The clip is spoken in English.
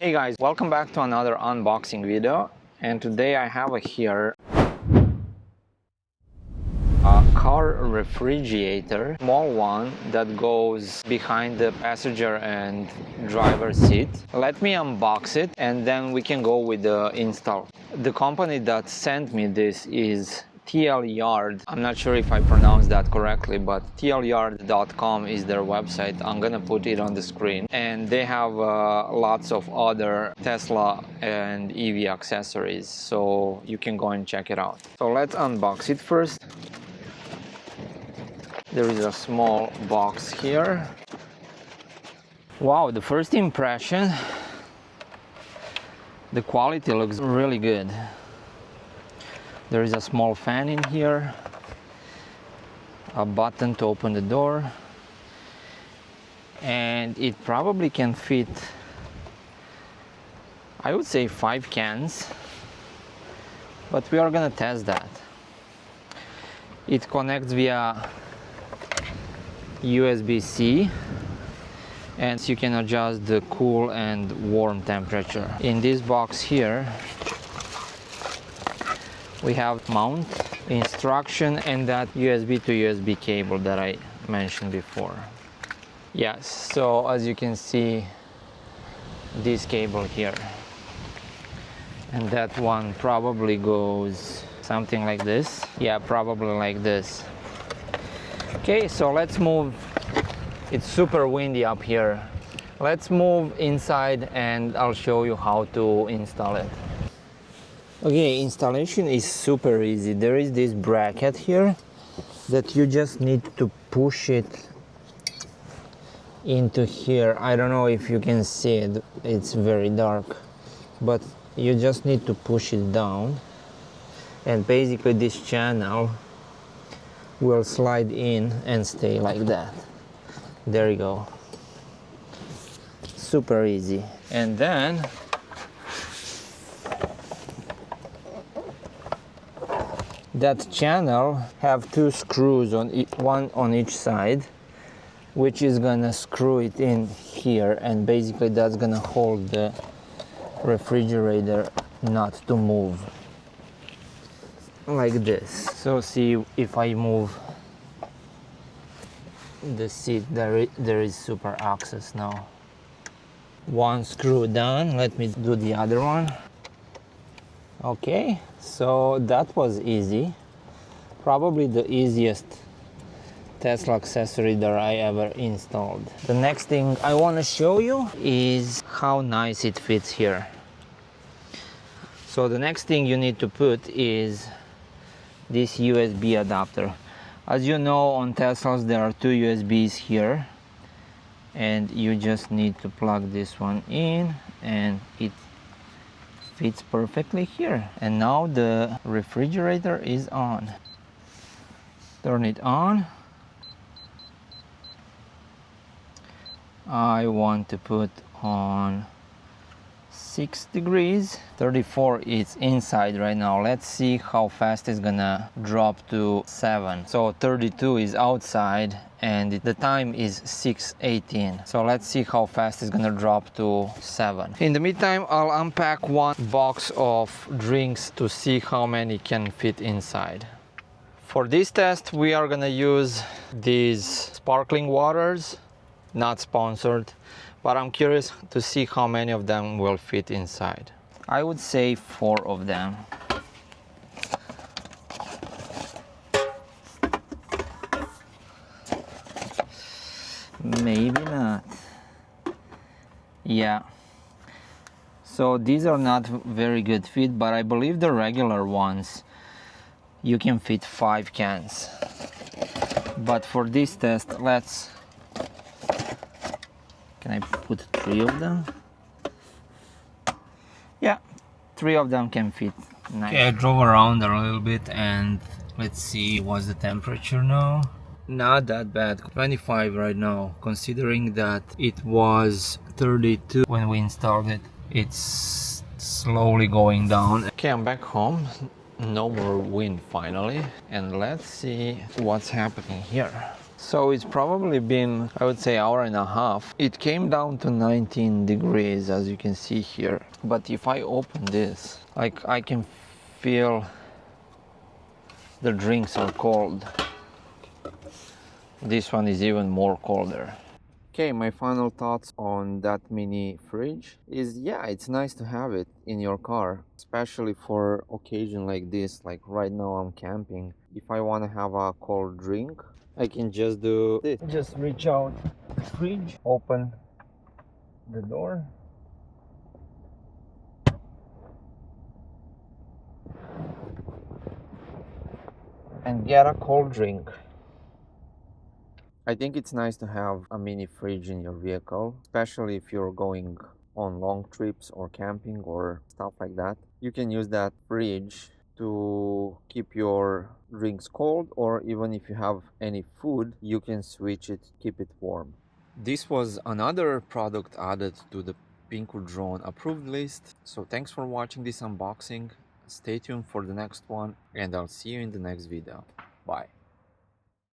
Hey guys, welcome back to another unboxing video, and today I have here a car refrigerator, small one that goes behind the passenger and driver seat. Let me unbox it and then we can go with the install. The company that sent me this is Tlyard. I'm not sure if I pronounced that correctly, but tlyard.com is their website. I'm gonna put it on the screen, and they have lots of other Tesla and EV accessories, so you can go and check it out. So let's unbox it first. There is a small box here. Wow, the first impression, the quality looks really good. There is a small fan in here, a button to open the door, and it probably can fit, I would say, 5 cans, but we are gonna test that. It connects via USB-C, and you can adjust the cool and warm temperature. In this box here we have mount, instruction, and that USB to USB cable that I mentioned before. Yes, so as you can see, this cable here, and that one probably goes something like this. Yeah, probably like this. Okay, so let's move. It's super windy up here. Let's move inside and I'll show you how to install it. Okay, installation is super easy. There is this bracket here that you just need to push it into here. I don't know if you can see it, it's very dark, but you just need to push it down, and basically this channel will slide in and stay like that. There you go. Super easy. And then that channel have 2 screws on one on each side, which is gonna screw it in here, and basically that's gonna hold the refrigerator not to move like this. So see, if I move the seat, there is super access now. One screw done. Let me do the other one. Okay, so that was easy. Probably the easiest Tesla accessory that I ever installed. The next thing I want to show you is how nice it fits here. So the next thing you need to put is this USB adapter. As you know, on Teslas there are 2 USBs here, and you just need to plug this one in and it fits perfectly here. And now the refrigerator is on. Turn it on. I want to put on 6 degrees. 34 is inside right now. Let's see how fast it's gonna drop to 7. So 32 is outside and the time is 6:18. So let's see how fast it's gonna drop to 7. In the meantime, I'll unpack one box of drinks to see how many can fit inside. For this test, we are gonna use these sparkling waters, not sponsored, but I'm curious to see how many of them will fit inside. I would say 4 of them. Maybe not. Yeah. So these are not very good fit, but I believe the regular ones you can fit 5 cans. But for this test, can I put 3 of them? Yeah, 3 of them can fit. Nice. Okay, I drove around a little bit and let's see what's the temperature now. Not that bad, 25 right now, considering that it was 32 when we installed it. It's slowly going down. Okay, I'm back home. No more wind finally, and let's see what's happening here. So it's probably been, I would say, hour and a half. It came down to 19 degrees, as you can see here. But if I open this, like, I can feel the drinks are cold. This one is even more colder. Okay, my final thoughts on that mini fridge is, yeah, it's nice to have it in your car, especially for occasion like this. Like right now I'm camping. If I want to have a cold drink, I can just do this. Just reach out the fridge, open the door, and get a cold drink. I think it's nice to have a mini fridge in your vehicle, especially if you're going on long trips or camping or stuff like that. You can use that fridge to keep your drinks cold, or even if you have any food, you can switch it, keep it warm. This was another product added to the PinkuDrone approved list. So thanks for watching this unboxing. Stay tuned for the next one, and I'll see you in the next video. Bye.